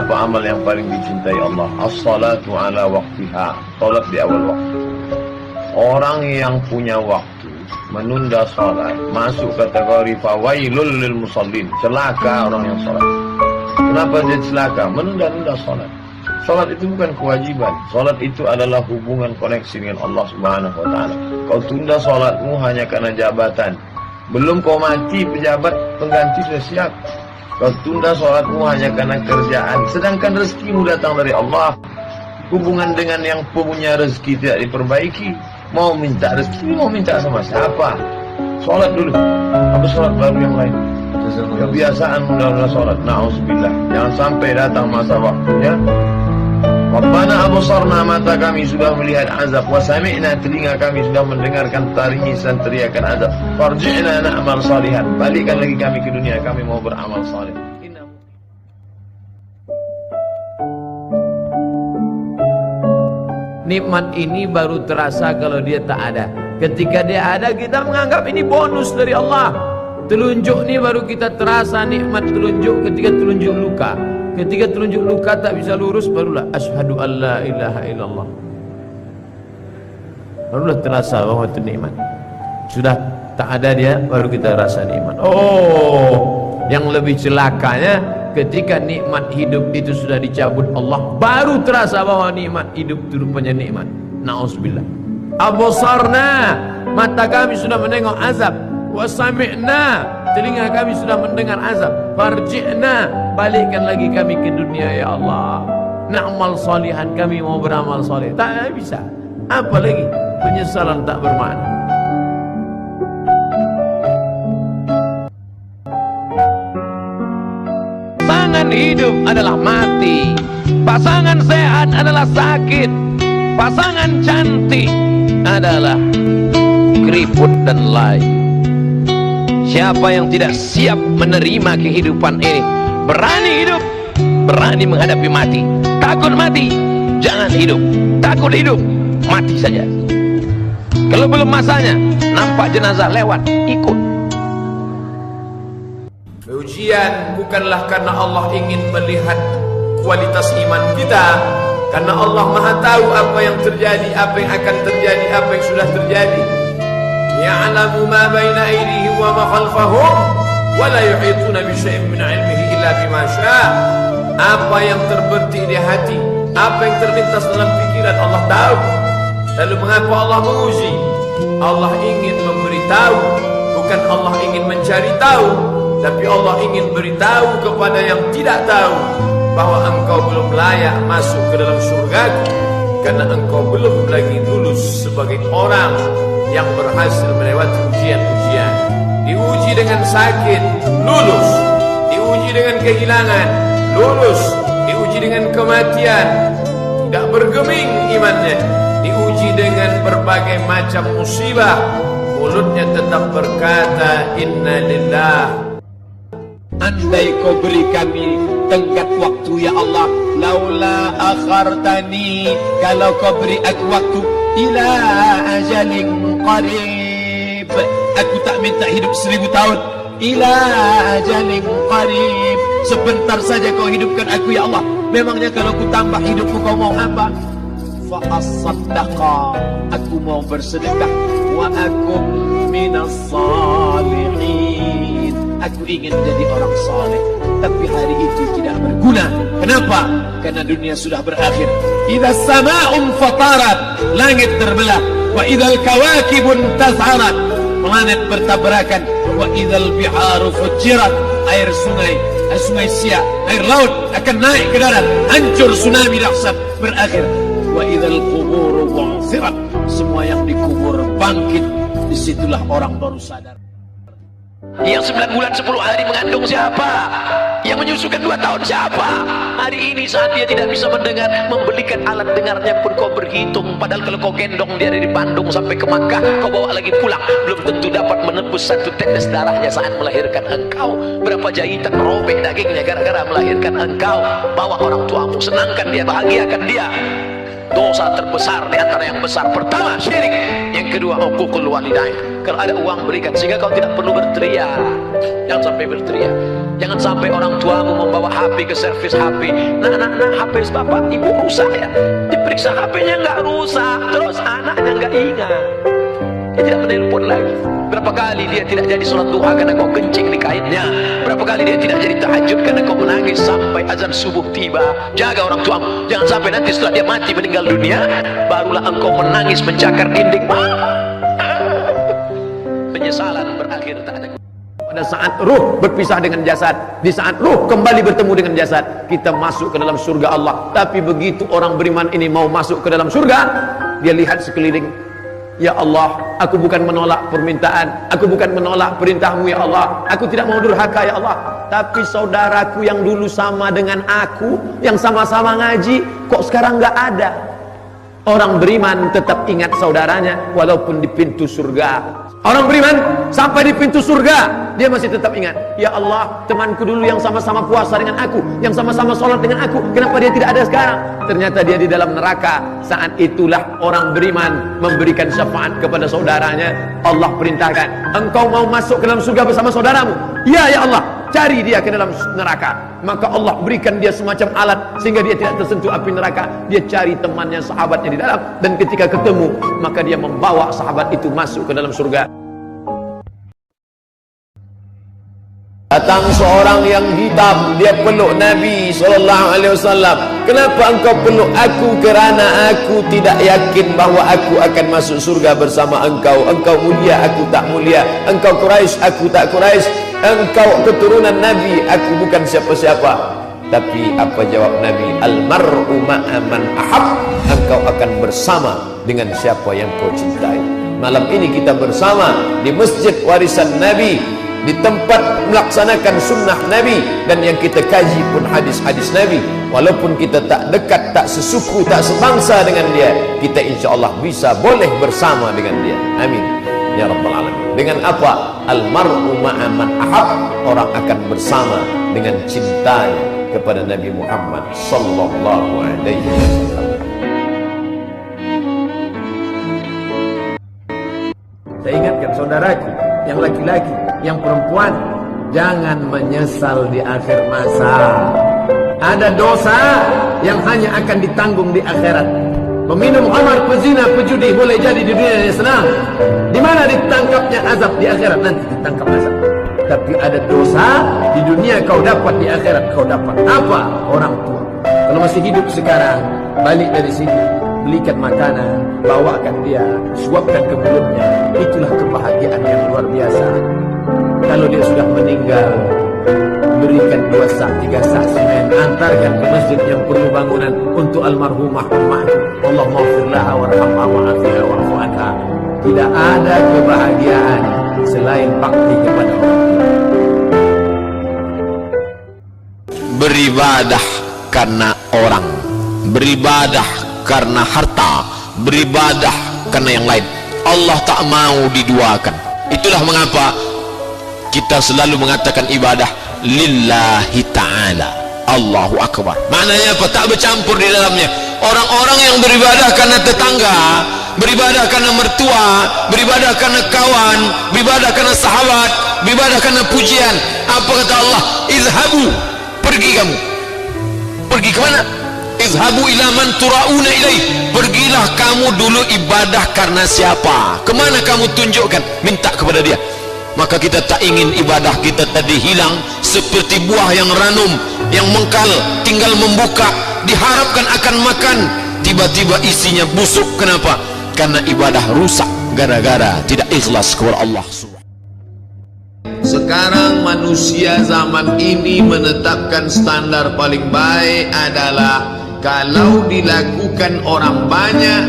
Apa amal yang paling dicintai Allah? As-salatu ala waqtiha, salat di awal waktu. Orang yang punya waktu menunda salat masuk kategori fawailul lil musallin, celaka orang yang salat. Kenapa dia celaka? Menunda-nunda salat. Salat itu bukan kewajiban. Salat itu adalah hubungan koneksi dengan Allah Subhanahu wa taala. Kau tunda salatmu hanya karena jabatan. Belum kau mati, pejabat pengganti sudah siap. Kau tunda salatmu hanya karena kerjaan, sedangkan rezekimu datang dari Allah. Hubungan dengan yang punya rezeki tidak diperbaiki. Mau minta rezeki, mau minta sama siapa? Salat dulu. Apa salat baru yang lain? Kebiasaan menunda salat. Na'udzubillah. Jangan sampai datang masa waktunya. Rabbana absarna, mata kami sudah melihat azab, wa sami'na, telinga kami sudah mendengarkan tangisan teriakan azab. Farji'na na'mal salihan, balikkan lagi kami ke dunia, kami mau beramal saleh. Nikmat ini baru terasa kalau dia tak ada. Ketika dia ada, kita menganggap ini bonus dari Allah. Telunjuk ini baru kita terasa nikmat telunjuk ketika telunjuk luka. Ketika telunjuk luka tak bisa lurus, barulah asyhadu an la ilaha illallah. Barulah terasa bahwa itu nikmat. Sudah tak ada dia, baru kita rasa nikmat. Oh, yang lebih celakanya ketika nikmat hidup itu sudah dicabut Allah, baru terasa bahwa nikmat hidup itu rupanya nikmat. Na'udzubillah. Absarna, mata kami sudah menengok azab. Wa sami'na, telinga kami sudah mendengar azab. Farji'na, balikkan lagi kami ke dunia ya Allah. Na'mal salihan, kami mau beramal saleh. Tak bisa. Apa lagi? Penyesalan tak bermakna. Pasangan hidup adalah mati. Pasangan sehat adalah sakit. Pasangan cantik adalah keriput dan lain. Siapa yang tidak siap menerima kehidupan ini, berani hidup, berani menghadapi mati. Takut mati, jangan hidup. Takut hidup, mati saja. Kalau belum masanya, nampak jenazah lewat, ikut. Ujian bukanlah karena Allah ingin melihat kualitas iman kita, karena Allah Maha tahu apa yang terjadi, apa yang akan terjadi, apa yang sudah terjadi. Ya'lamu ma baina aydihim wa ma khalfahum wa la yuhituna bi syai'in min 'ilmihi illa bima syaa'. Apa yang terbetik di hati, apa yang terlintas dalam pikiran, Allah tahu. Lalu mengapa Allah menguji? Allah ingin memberitahu, bukan Allah ingin mencari tahu, tapi Allah ingin beritahu kepada yang tidak tahu bahwa engkau belum layak masuk ke dalam surgaku, karena engkau belum lagi lulus sebagai orang yang berhasil melewati ujian-ujian. Diuji dengan sakit, lulus. Diuji dengan kehilangan, lulus. Diuji dengan kematian, tidak bergeming imannya. Diuji dengan berbagai macam musibah, mulutnya tetap berkata inna lillah. Andai kau beri kami tenggat waktu ya Allah, laula akhartani, kalau kau beri aku waktu, ila ajalin qarib, aku tak minta hidup 1000 tahun. Ila ajalin qarib, sebentar saja kau hidupkan aku ya Allah. Memangnya kalau ku tambah hidupku kau mau apa? Fa asaddaqa, aku mau bersedekah. Wa akum minas salihin, aku ingin jadi orang saleh. Tapi hari itu tidak berguna. Kenapa? Karena dunia sudah berakhir. Idza sama'un fatarat, langit terbelah. Wa idzal kawakibun tas'arat, planet bertabrakan. Wa idzal biharu fujirat, air sungai Siak, air laut akan naik ke darat, hancur, tsunami dahsyat berakhir. Wa idzal quburu bu'thirat, semua yang dikubur bangkit. Disitulah orang baru sadar. Yang 9 bulan 10 hari mengandung siapa? Yang menyusukan 2 tahun siapa? Hari ini saat dia tidak bisa mendengar, membelikan alat dengarnya pun kau berhitung. Padahal kalau kau gendong dia dari Bandung sampai ke Makkah, kau bawa lagi pulang, belum tentu dapat menembus 1 tetes darahnya saat melahirkan engkau. Berapa jahitan robek dagingnya gara-gara melahirkan engkau. Bawa orang tuamu, senangkan dia, bahagiakan dia. Dosa terbesar di antara yang besar, pertama syirik, yang kedua uququl walidain. Kalau ada uang berikan, sehingga kau tidak perlu berteriak. Jangan sampai berteriak. Jangan sampai orang tuamu membawa HP ke servis HP. Nah, HP bapak ibu rusak ya. Diperiksa HP-nya nggak rusak, terus anaknya nggak ingat. Dia tidak menelpon lagi. Berapa kali dia tidak jadi sholat duha karena kau kencing di kainnya. Berapa kali dia tidak jadi tahajud karena kau menangis sampai azan subuh tiba. Jaga orang tuamu. Jangan sampai nanti setelah dia mati meninggal dunia, barulah engkau menangis mencakar dinding. Penyesalan berakhir tak ada. Pada saat ruh berpisah dengan jasad, di saat ruh kembali bertemu dengan jasad, kita masuk ke dalam surga Allah. Tapi begitu orang beriman ini mau masuk ke dalam surga, dia lihat sekeliling. Ya Allah, aku bukan menolak permintaan, aku bukan menolak perintahmu ya Allah, aku tidak mau durhaka ya Allah. Tapi saudaraku yang dulu sama dengan aku, yang sama-sama ngaji, kok sekarang nggak ada. Orang beriman tetap ingat saudaranya walaupun di pintu surga. Orang beriman sampai di pintu surga, dia masih tetap ingat. Ya Allah, temanku dulu yang sama-sama puasa dengan aku, yang sama-sama sholat dengan aku, kenapa dia tidak ada sekarang? Ternyata dia di dalam neraka. Saat itulah orang beriman memberikan syafaat kepada saudaranya. Allah perintahkan, engkau mau masuk ke dalam surga bersama saudaramu? Ya, ya Allah, cari dia ke dalam neraka. Maka Allah berikan dia semacam alat sehingga dia tidak tersentuh api neraka. Dia cari temannya, sahabatnya di dalam, dan ketika ketemu, maka dia membawa sahabat itu masuk ke dalam surga. Datang seorang yang hitam, dia peluk Nabi SAW. Kenapa engkau peluk aku? Kerana aku tidak yakin bahawa aku akan masuk surga bersama engkau. Engkau mulia, aku tak mulia. Engkau Quraisy, aku tak Quraisy. Engkau keturunan Nabi, aku bukan siapa-siapa. Tapi apa jawab Nabi? Al-mar'u ma'a man ahab. Engkau akan bersama dengan siapa yang kau cintai. Malam ini kita bersama di Masjid Warisan Nabi, di tempat melaksanakan sunnah Nabi, dan yang kita kaji pun hadis-hadis Nabi. Walaupun kita tak dekat, tak sesuku, tak sebangsa dengan dia, kita insya-Allah bisa boleh bersama dengan dia. Amin ya rabbal alamin. Dengan apa? Al-mar'u ma'a man ahab. Orang akan bersama dengan cintanya kepada Nabi Muhammad sallallahu alaihi wasallam. Saya ingatkan saudaraku yang laki-laki, yang perempuan, jangan menyesal di akhir masa. Ada dosa yang hanya akan ditanggung di akhirat. Peminum khamar, pezina, pejudi boleh jadi di dunia yang senang. Di mana ditangkapnya azab? Di akhirat nanti ditangkap azab. Tapi ada dosa di dunia kau dapat, di akhirat kau dapat apa? Orang tua. Kalau masih hidup sekarang, balik dari sini, belikan makanan, bawakan dia, suapkan ke mulutnya. Itulah kebahagiaan yang luar biasa. Kalau dia sudah meninggal, berikan 2 sak, 3 sak semen, antarkan ke masjid yang perlu bangunan untuk almarhumah ummahku. Allah maghfir laha warhamha wa'afiha wa'fu anha. Tidak ada kebahagiaan selain bakti kepada orang tua. Beribadah karena orang, beribadah karena harta, beribadah karena yang lain. Allah tak mau diduakan. Itulah mengapa kita selalu mengatakan ibadah lillahi ta'ala, Allahu Akbar. Maknanya apa? Tak bercampur di dalamnya. Orang-orang yang beribadah karena tetangga, beribadah karena mertua, beribadah karena kawan, beribadah karena sahabat, beribadah karena pujian. Apa kata Allah? Izhabu, pergi kamu. Pergi ke mana? Izhabu ila man turauna ilaih. Pergilah kamu dulu ibadah karena siapa? Kemana kamu tunjukkan? Minta kepada dia. Maka kita tak ingin ibadah kita tadi hilang seperti buah yang ranum, yang mengkal, tinggal membuka, diharapkan akan makan, tiba-tiba isinya busuk. Kenapa? Karena ibadah rusak gara-gara tidak ikhlas kepada Allah. Sekarang manusia zaman ini menetapkan standar paling baik adalah kalau dilakukan orang banyak,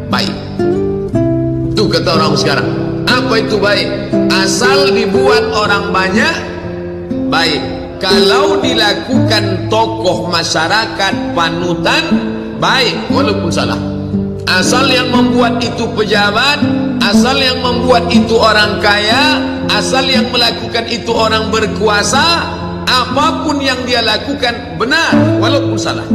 baik. Itu kata orang sekarang. Apa itu baik? Asal dibuat orang banyak, baik. Kalau dilakukan tokoh masyarakat panutan, baik, walaupun salah. Asal yang membuat itu pejabat, asal yang membuat itu orang kaya, asal yang melakukan itu orang berkuasa, apapun yang dia lakukan benar walaupun salah.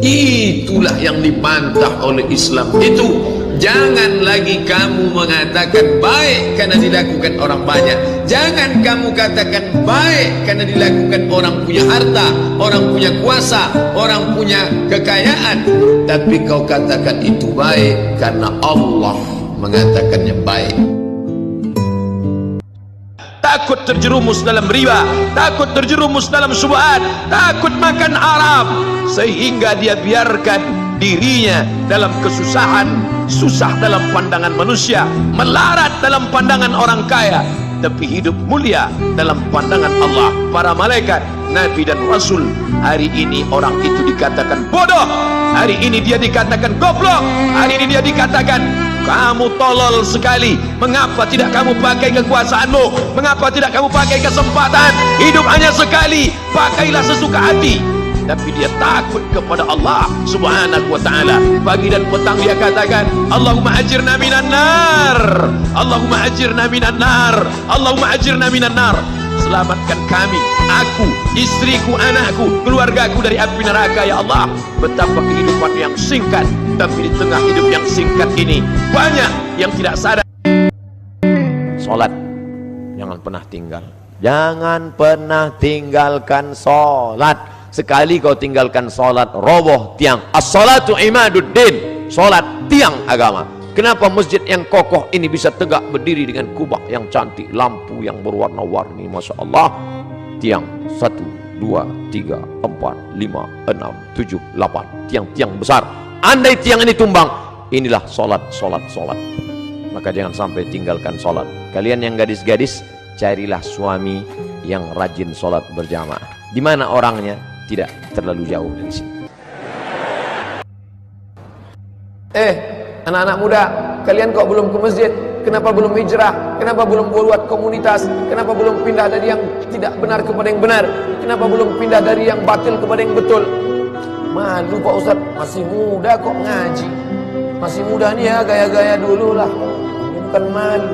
Itulah yang dibantah oleh Islam. Itu Jangan lagi kamu mengatakan baik karena dilakukan orang banyak. Jangan kamu katakan baik karena dilakukan orang punya harta, orang punya kuasa, orang punya kekayaan. Tapi kau katakan itu baik karena Allah mengatakannya baik. Takut terjerumus dalam riba, takut terjerumus dalam syubhat, takut makan haram, sehingga dia biarkan dirinya dalam kesusahan, susah dalam pandangan manusia, melarat dalam pandangan orang kaya, tapi hidup mulia dalam pandangan Allah, para malaikat, nabi dan rasul. Hari ini orang itu dikatakan bodoh, hari ini dia dikatakan goblok, hari ini dia dikatakan kamu tolol sekali. Mengapa tidak kamu pakai kekuasaanmu? Mengapa tidak kamu pakai kesempatan? Hidup hanya sekali, pakailah sesuka hati. Tapi dia takut kepada Allah subhanahu wa ta'ala. Pagi dan petang dia katakan, Allahumma ajirna minan nar, Allahumma ajirna minan nar, Allahumma ajirna minan nar. Selamatkan kami, aku, istriku, anakku, keluargaku dari api neraka ya Allah. Betapa kehidupan yang singkat, tapi di tengah hidup yang singkat ini banyak yang tidak sadar. Salat jangan pernah tinggal. Jangan pernah tinggalkan salat. Sekali kau tinggalkan salat, roboh tiang. As-salatu imaduddin. Salat tiang agama. Kenapa masjid yang kokoh ini bisa tegak berdiri dengan kubah yang cantik, lampu yang berwarna-warni, Masya Allah. Tiang 1, 2, 3, 4, 5, 6, 7, 8. Tiang-tiang besar. Andai tiang ini tumbang, inilah salat. Maka jangan sampai tinggalkan salat. Kalian yang gadis-gadis, carilah suami yang rajin salat berjamaah. Di mana orangnya? Tidak terlalu jauh dari sini. Anak-anak muda, kalian kok belum ke masjid? Kenapa belum hijrah? Kenapa belum buat komunitas? Kenapa belum pindah dari yang tidak benar kepada yang benar? Kenapa belum pindah dari yang batil kepada yang betul? Malu Pak Ustaz, masih muda kok ngaji. Masih muda nih ya, gaya-gaya dulu lah. Ini bukan malu,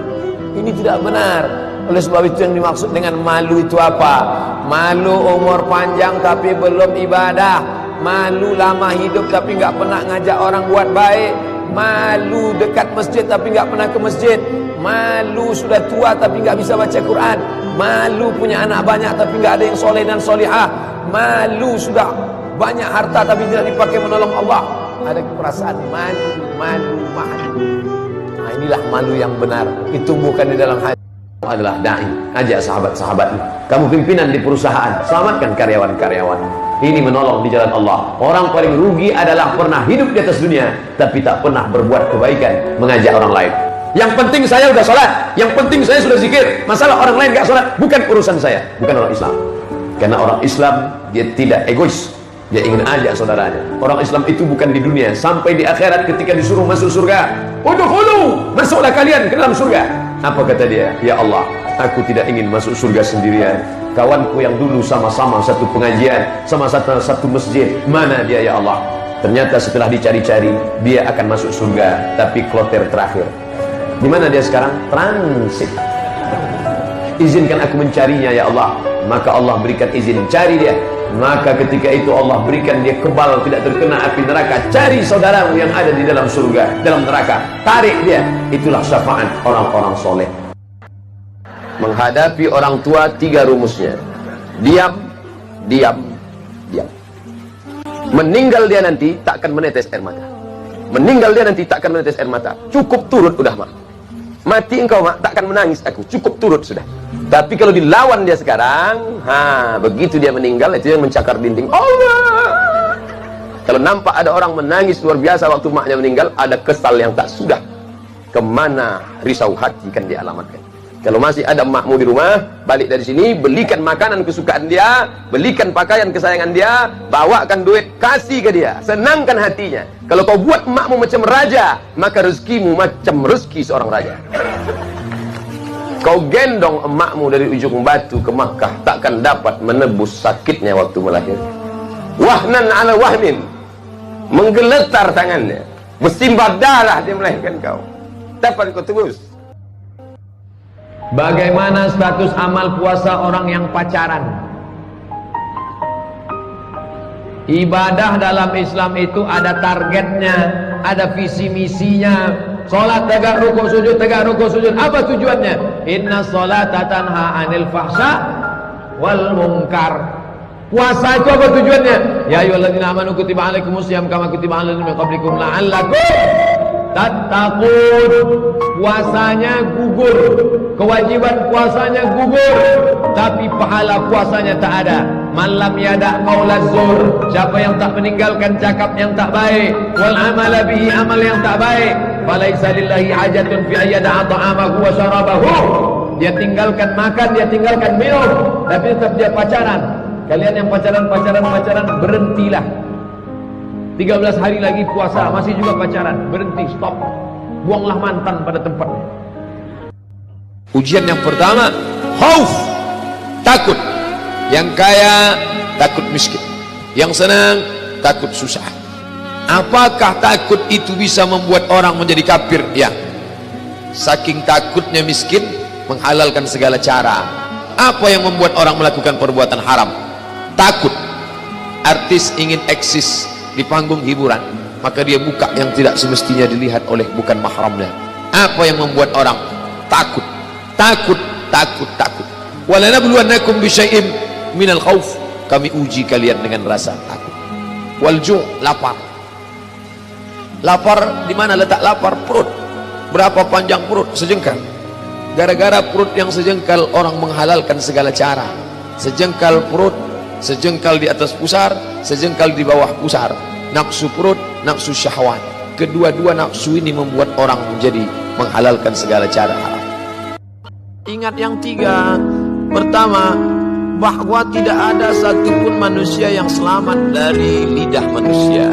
ini tidak benar. Oleh sebab itu yang dimaksud dengan malu itu apa? Malu umur panjang tapi belum ibadah. Malu lama hidup tapi nggak pernah ngajak orang buat baik. Malu dekat masjid tapi nggak pernah ke masjid. Malu sudah tua tapi nggak bisa baca Quran. Malu punya anak banyak tapi nggak ada yang soleh dan solihah. Malu sudah banyak harta tapi tidak dipakai menolong Allah. Ada perasaan malu. Nah, inilah malu yang benar. Itu bukan di dalam hati. Adalah dai, ajak sahabat-sahabatmu. Kamu pimpinan di perusahaan, selamatkan karyawan-karyawan. Ini menolong di jalan Allah. Orang paling rugi adalah pernah hidup di atas dunia tapi tak pernah berbuat kebaikan, mengajak orang lain. Yang penting saya sudah sholat, yang penting saya sudah zikir. Masalah orang lain gak sholat, bukan urusan saya. Bukan orang Islam. Karena orang Islam dia tidak egois, dia ingin ajak saudaranya. Orang Islam itu bukan di dunia, sampai di akhirat ketika disuruh masuk surga, udkhulu, masuklah kalian ke dalam surga. Apa kata dia? Ya Allah, aku tidak ingin masuk surga sendirian. Kawanku yang dulu sama-sama satu pengajian, sama satu masjid, mana dia ya Allah? Ternyata setelah dicari-cari, dia akan masuk surga, tapi kloter terakhir. Di mana dia sekarang? Transit. Izinkan aku mencarinya ya Allah. Maka Allah berikan izin, cari dia. Maka ketika itu Allah berikan dia kebal, tidak terkena api neraka. Cari saudaramu yang ada di dalam surga, dalam neraka, tarik dia. Itulah syafaat orang-orang soleh. Menghadapi orang tua 3 rumusnya. Diam. Meninggal dia nanti tak akan menetes air mata. Meninggal dia nanti tak akan menetes air mata. Cukup turut udah mak. Mati engkau mak, tak akan menangis aku. Cukup turut sudah. Tapi kalau dilawan dia sekarang, begitu dia meninggal, itu yang mencakar dinding Allah. Kalau nampak ada orang menangis luar biasa waktu maknya meninggal, ada kesal yang tak sudah. Kemana risau hati kan dialamatkan. Kalau masih ada makmu di rumah, balik dari sini, belikan makanan kesukaan dia, belikan pakaian kesayangan dia, bawakan duit, kasih ke dia, senangkan hatinya. Kalau kau buat makmu macam raja, maka rezekimu macam rezeki seorang raja. Kau gendong emakmu dari ujung batu ke Makkah, takkan dapat menebus sakitnya waktu melahirkan. Wahnan ala wahnin, menggeletar tangannya, bersimbah darah dia melahirkan kau. Dapat kau tebus. Bagaimana status amal puasa orang yang pacaran? Ibadah dalam Islam itu ada targetnya, ada visi misinya. Salat tegak rukuk sujud, tegak rukuk sujud. Apa tujuannya? Inna salata tanha 'anil fahsya wal munkar. Puasa itu apa tujuannya? Ya ayyuhalladzina amanu kutiba alaikumusiyam kama kutiba alal ladzina min qablikum la'allakum tattaqun. Puasanya gugur, kewajiban puasanya gugur, tapi pahala puasanya tak ada. Man lam yada' qaulaz zur, siapa yang tak meninggalkan cakap yang tak baik, wal amala bihi, amal yang tak baik, falaisa lillahi hajatun fi ayyada'a ta'amahu wa syarabahu. Dia tinggalkan makan, dia tinggalkan minum, tapi tetap dia pacaran. Kalian yang pacaran, berhentilah. 13 hari lagi puasa, masih juga pacaran, berhenti, stop. Buanglah mantan pada tempatnya. Ujian yang pertama, khauf, takut. Yang kaya takut miskin, yang senang takut susah. Apakah takut itu bisa membuat orang menjadi kafir? Ya, saking takutnya miskin menghalalkan segala cara. Apa yang membuat orang melakukan perbuatan haram? Takut. Artis ingin eksis di panggung hiburan, maka dia buka yang tidak semestinya dilihat oleh bukan mahramnya. Apa yang membuat orang takut? Takut. Walanabluwannakum bisyai'im minal khauf, kami uji kalian dengan rasa takut. Wal ju', lapar. Lapar di mana letak lapar? Perut. Berapa panjang perut? Sejengkal. Gara-gara perut yang sejengkal orang menghalalkan segala cara. Sejengkal perut, sejengkal di atas pusar, sejengkal di bawah pusar. Nafsu perut, nafsu syahwat. Kedua-dua nafsu ini membuat orang menjadi menghalalkan segala cara haram. Ingat yang tiga. Pertama, bahwa tidak ada satupun manusia yang selamat dari lidah manusia.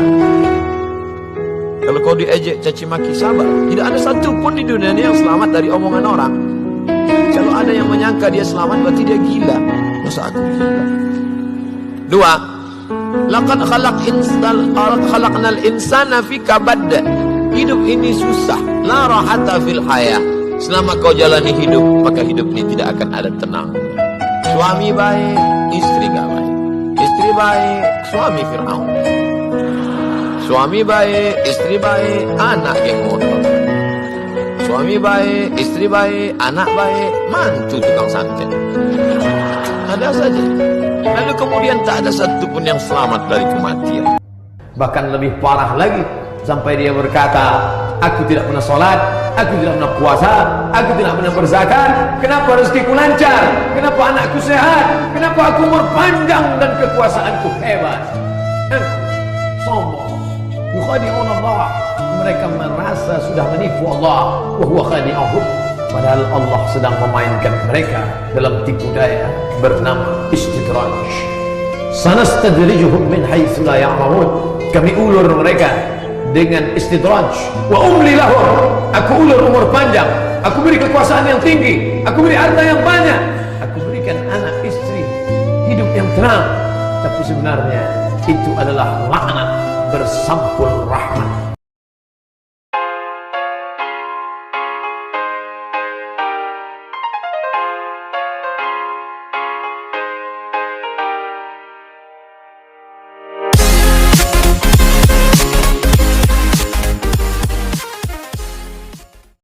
Kalau kau diejek caci maki, sabar. Tidak ada satupun di dunia ini yang selamat dari omongan orang. Kalau ada yang menyangka dia selamat, berarti dia gila. Masa aku gila? Dua, laqad khalaqnal insana fi kabad. Hidup ini susah. La rahata fil hayah. Selama kau jalani hidup, maka hidup ini tidak akan ada tenang. Suami baik, istri gak baik. Istri baik, suami Fir'aun. Suami baik, istri baik, anak geng motor. Suami baik, istri baik, anak baik, mantu tukang santet. Ada saja. Lalu kemudian tak ada satupun yang selamat dari kematian. Bahkan lebih parah lagi, sampai dia berkata, aku tidak pernah sholat, aku tidak pernah puasa, aku tidak pernah berzakat. Kenapa rezekiku lancar? Kenapa anakku sehat? Kenapa aku umur panjang dan kekuasaanku hebat? Sombong. Yukhadi'un Allah. Mereka merasa sudah menipu Allah, wa huwa khadi'uhum. Padahal Allah sedang memainkan mereka dalam tipu daya bernama istidraj. Sanastadrijuhum min haitsu la ya'lamun. Kami ulur mereka dengan istidraj. Wa umli lahum. Aku ulur umur panjang, aku beri kekuasaan yang tinggi, aku beri harta yang banyak, aku berikan anak istri hidup yang tenang, tapi sebenarnya itu adalah laknat bersampul rahmat.